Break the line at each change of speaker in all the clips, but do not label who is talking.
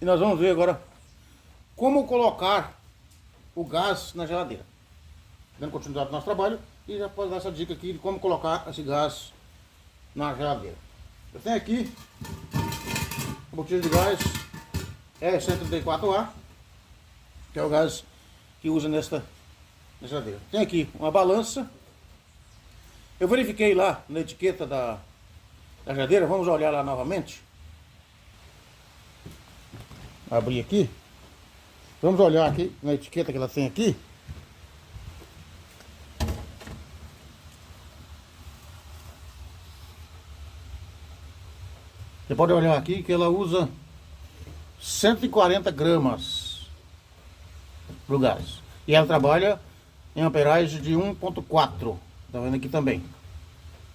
E nós vamos ver agora como colocar o gás na geladeira. Dando continuidade ao nosso trabalho, e já pode dar essa dica aqui de como colocar esse gás na geladeira. Eu tenho aqui o botija de gás R134A, que é o gás que usa nesta geladeira. Tem aqui uma balança. Eu verifiquei lá na etiqueta da geladeira, vamos olhar lá novamente. Abrir aqui. Vamos olhar aqui na etiqueta que ela tem aqui. Você pode olhar aqui que ela usa 140 gramas pro gás. E ela trabalha em amperagem de 1.4. Tá vendo aqui também.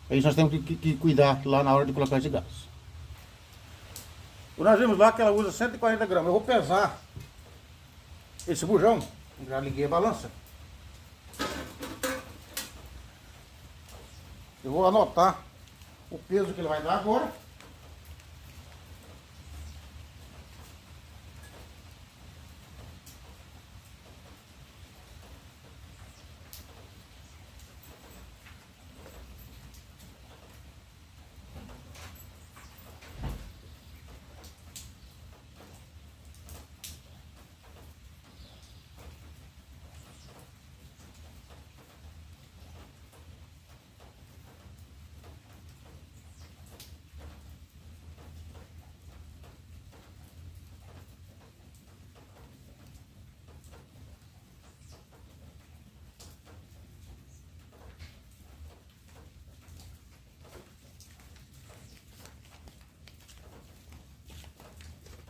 Aí nós temos que cuidar lá na hora de colocar esse gás. Nós vimos lá que ela usa 140 gramas. Eu vou pesar esse bujão. Já liguei a balança. Eu vou anotar o peso que ele vai dar agora.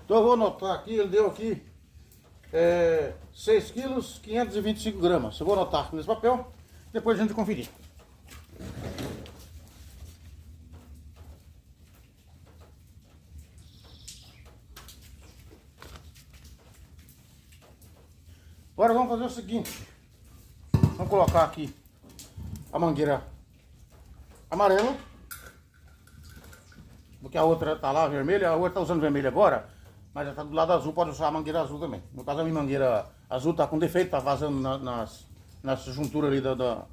Então eu vou anotar aqui, ele deu aqui 6 quilos 525 gramas. Eu vou anotar nesse papel, depois a gente conferir. Agora vamos fazer o seguinte. Vamos colocar aqui a mangueira amarela, porque a outra tá lá vermelha, a outra tá usando vermelha agora, mas já tá do lado azul, pode usar a mangueira azul também. No caso a minha mangueira azul tá com defeito, tá vazando nas junturas ali da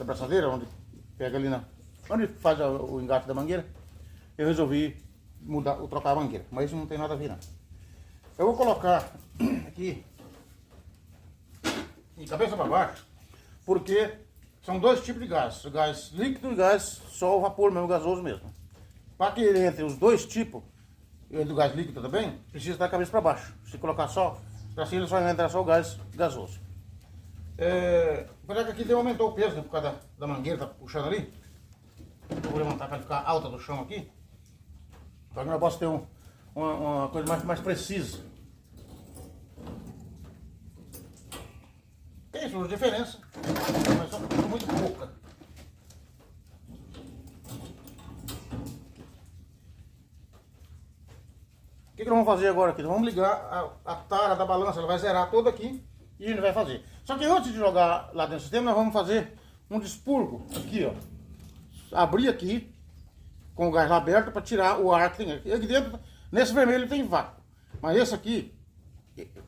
braçadeira, onde pega ali onde faz o engate da mangueira. Eu resolvi trocar a mangueira, mas isso não tem nada a ver não. Eu vou colocar aqui de cabeça para baixo, porque são dois tipos de gás, o gás líquido e gás só o vapor mesmo, gasoso mesmo. Para que ele entre os dois tipos, e do gás líquido também, precisa dar a cabeça para baixo. Se colocar só para cima, só vai entrar só o gás gasoso. Apesar que aqui aumentou o peso, né, por causa da mangueira, tá puxando ali. Eu vou levantar para ficar alta do chão aqui, para que eu possa ter uma coisa mais precisa. Tem suas diferenças, mas são muito poucas. O que nós vamos fazer agora aqui? Nós vamos ligar a tara da balança, ela vai zerar toda aqui e a gente vai fazer. Só que antes de jogar lá dentro do sistema, nós vamos fazer um expurgo aqui, ó. Abrir aqui com o gás lá aberto para tirar o ar que tem aqui. Aqui dentro, nesse vermelho tem vácuo, mas esse aqui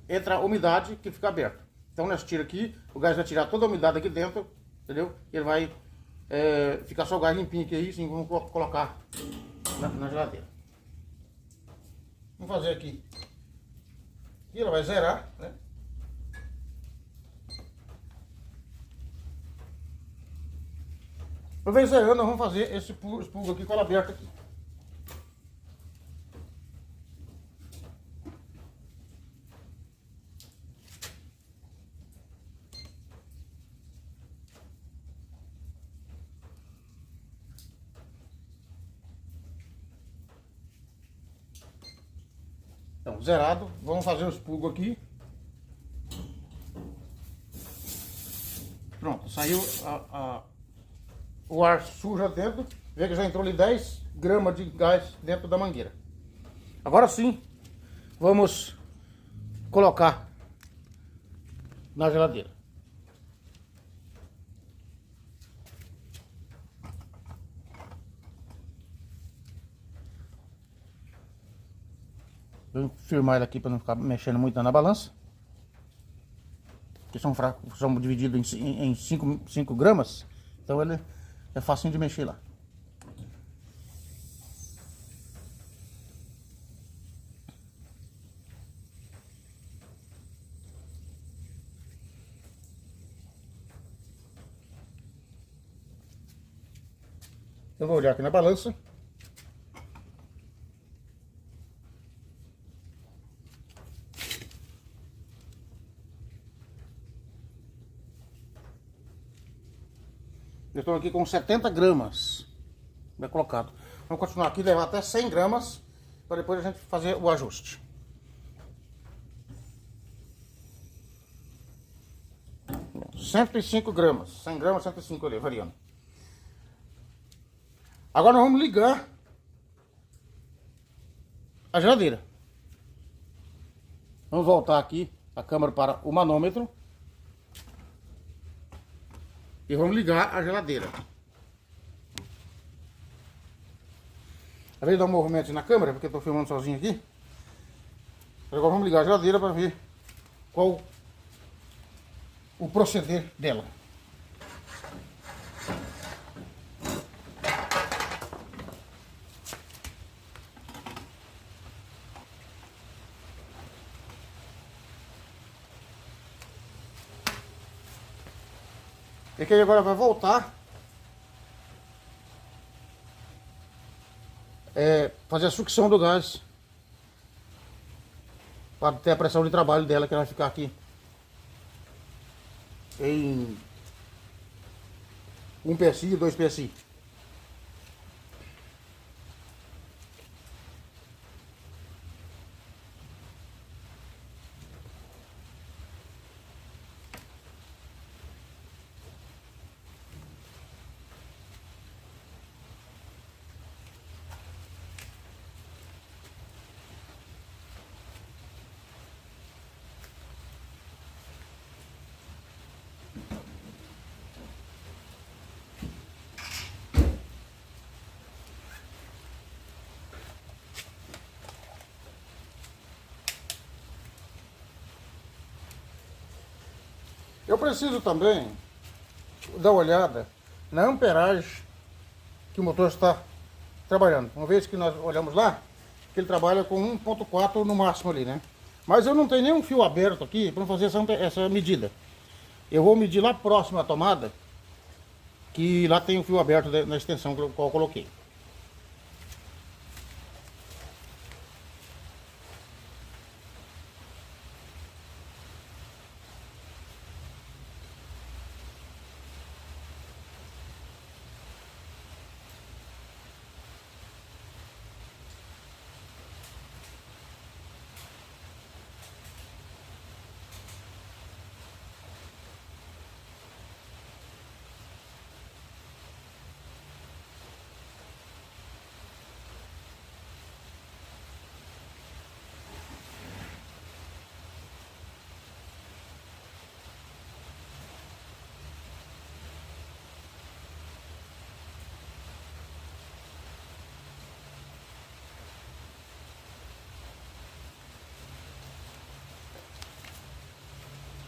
entra a umidade que fica aberto. Então nós tira aqui, o gás vai tirar toda a umidade aqui dentro, entendeu? Ele vai ficar só o gás limpinho aqui, assim, vamos colocar na geladeira. Vamos fazer aqui. E ela vai zerar, né? Uma vez zerando, nós vamos fazer esse expurgo aqui com ela aberta aqui. Então, zerado, vamos fazer o expurgo aqui. Pronto, saiu o ar sujo dentro. Vê que já entrou ali 10 gramas de gás dentro da mangueira. Agora sim, vamos colocar na geladeira. Vou firmar ele aqui para não ficar mexendo muito na balança. Que são fracos, são divididos em 5 gramas. Então ele é facinho de mexer lá. Eu vou olhar aqui na balança. Eu estou aqui com 70 gramas. Bem colocado. Vamos continuar aqui, levar até 100 gramas. Para depois a gente fazer o ajuste. Bom, 105 gramas. 100 gramas, 105 ali, variando. Agora nós vamos ligar a geladeira. Vamos voltar aqui a câmera para o manômetro. E vamos ligar a geladeira. Acabei de dar um movimento na câmera, porque eu estou filmando sozinho aqui. Agora vamos ligar a geladeira para ver qual o proceder dela. E que ele agora vai voltar fazer a sucção do gás para ter a pressão de trabalho dela, que vai ficar aqui em 1 PSI e 2 PSI. Eu preciso também dar uma olhada na amperagem que o motor está trabalhando. Uma vez que nós olhamos lá, que ele trabalha com 1.4 no máximo ali, né? Mas eu não tenho nenhum fio aberto aqui para fazer essa medida. Eu vou medir lá próximo à tomada, que lá tem o fio aberto na extensão que eu coloquei.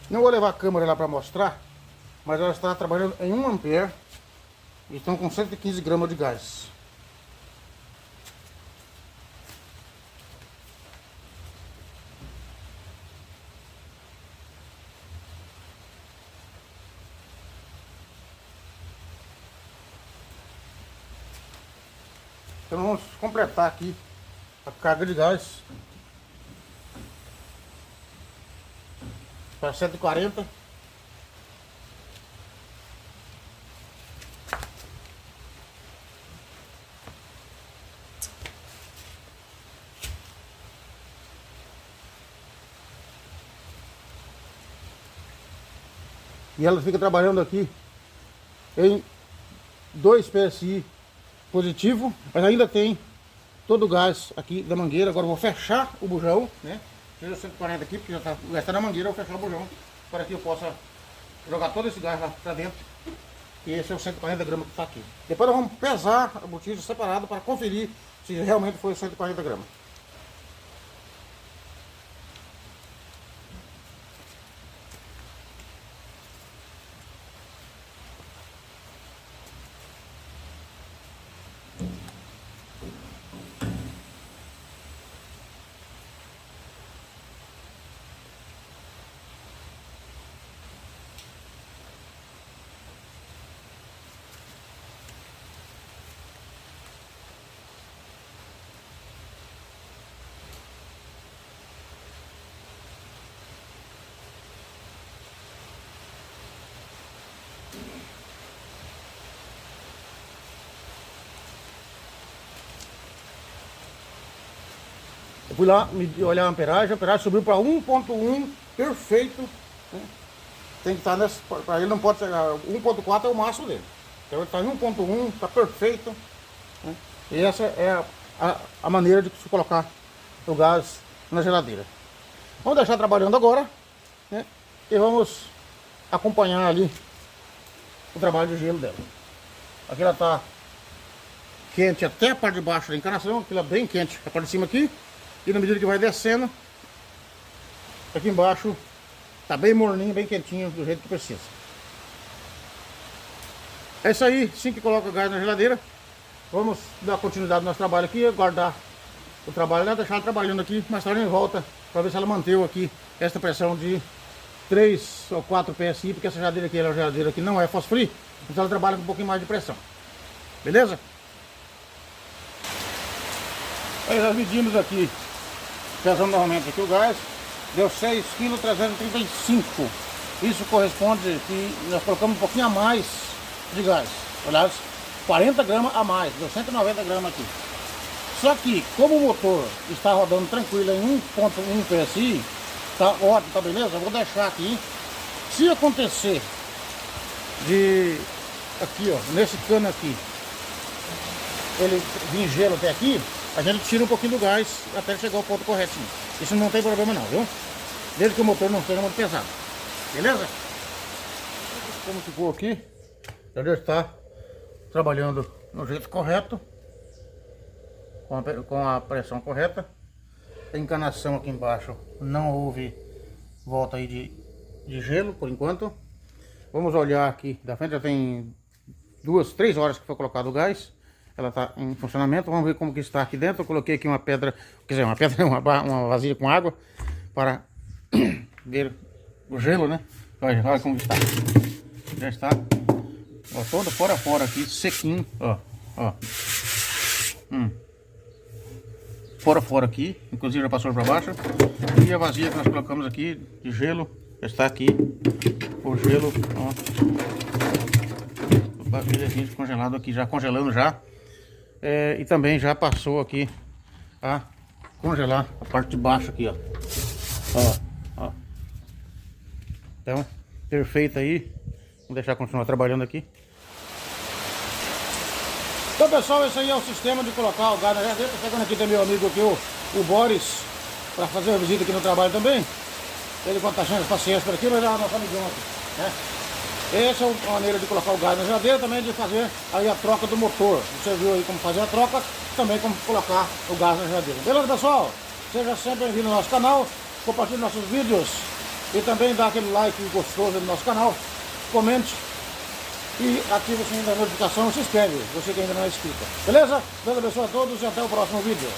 Não vou levar a câmera lá para mostrar, mas ela está trabalhando em 1 ampere e estão com 115 gramas de gás. Então vamos completar aqui a carga de gás para 140. E ela fica trabalhando aqui em 2 PSI positivo, mas ainda tem todo o gás aqui da mangueira. Agora eu vou fechar o bujão, né? Tira o 140 aqui, porque já está gastando a mangueira. Eu vou fechar o bujão para que eu possa jogar todo esse gás lá para dentro. E esse é o 140 gramas que está aqui. Depois nós vamos pesar a botija separado para conferir se realmente foi 140 gramas. Eu fui lá olhar a amperagem subiu para 1.1, perfeito. Né? Tem que estar nesse, para ele não pode chegar, 1.4 é o máximo dele. Então ele está em 1.1, está perfeito. Né? E essa é a maneira de se colocar o gás na geladeira. Vamos deixar trabalhando agora, né? E vamos acompanhar ali o trabalho de gelo dela. Aqui ela está quente até a parte de baixo da encanação, aqui ela é bem quente, a parte de cima aqui. E na medida que vai descendo, aqui embaixo tá bem morninho, bem quentinho, do jeito que precisa. É isso aí, assim que coloca o gás na geladeira, vamos dar continuidade no nosso trabalho aqui, guardar o trabalho, né? Deixar ela trabalhando aqui, mais tarde em volta, para ver se ela manteve aqui esta pressão de 3 ou 4 PSI, porque essa geladeira aqui, a geladeira aqui não é fosfree, então ela trabalha com um pouquinho mais de pressão. Beleza? Aí nós medimos aqui, pesando novamente aqui o gás, deu 6,335 kg. Isso corresponde que nós colocamos um pouquinho a mais de gás. Aliás, 40 gramas a mais, deu 190 gramas aqui. Só que, como o motor está rodando tranquilo em 1.1 PSI, tá ótimo, tá beleza? Eu vou deixar aqui. Se acontecer de aqui, ó, nesse cano aqui, ele vir gelo até aqui, a gente tira um pouquinho do gás até chegar ao ponto corretinho. Isso não tem problema não, viu? Desde que o motor não seja muito pesado. Beleza? Como ficou aqui, já está trabalhando no jeito correto, com a pressão correta. A encanação aqui embaixo não houve volta aí de gelo por enquanto. Vamos olhar aqui da frente, já tem 2, 3 horas que foi colocado o gás. Ela está em funcionamento, vamos ver como que está aqui dentro. Eu coloquei aqui uma pedra, quer dizer, uma vasilha com água para ver o gelo, né? Olha como está. Já está, ó, todo fora a fora aqui, sequinho, ó, ó. Fora a fora aqui, inclusive já passou para baixo. E a vasilha que nós colocamos aqui de gelo, já está aqui, o gelo, ó. O congelado aqui, já congelando já. E também já passou aqui a congelar a parte de baixo aqui, ó. Ó. Então, perfeito aí. Vamos deixar continuar trabalhando aqui. Então, pessoal, esse aí é o sistema de colocar o gás na geladeira. Tô pegando aqui tem meu amigo aqui, o Boris, para fazer uma visita aqui no trabalho também. Ele quando tá achando paciência por aqui, mas já nós estamos juntos, né? Essa é a maneira de colocar o gás na geladeira, também de fazer aí a troca do motor. Você viu aí como fazer a troca, também como colocar o gás na geladeira. Beleza, pessoal? Seja sempre bem-vindo ao nosso canal, compartilhe nossos vídeos e também dá aquele like gostoso no nosso canal, comente e ative o sininho da notificação e se inscreve, você que ainda não é inscrito. Beleza? Deus abençoe a todos e até o próximo vídeo.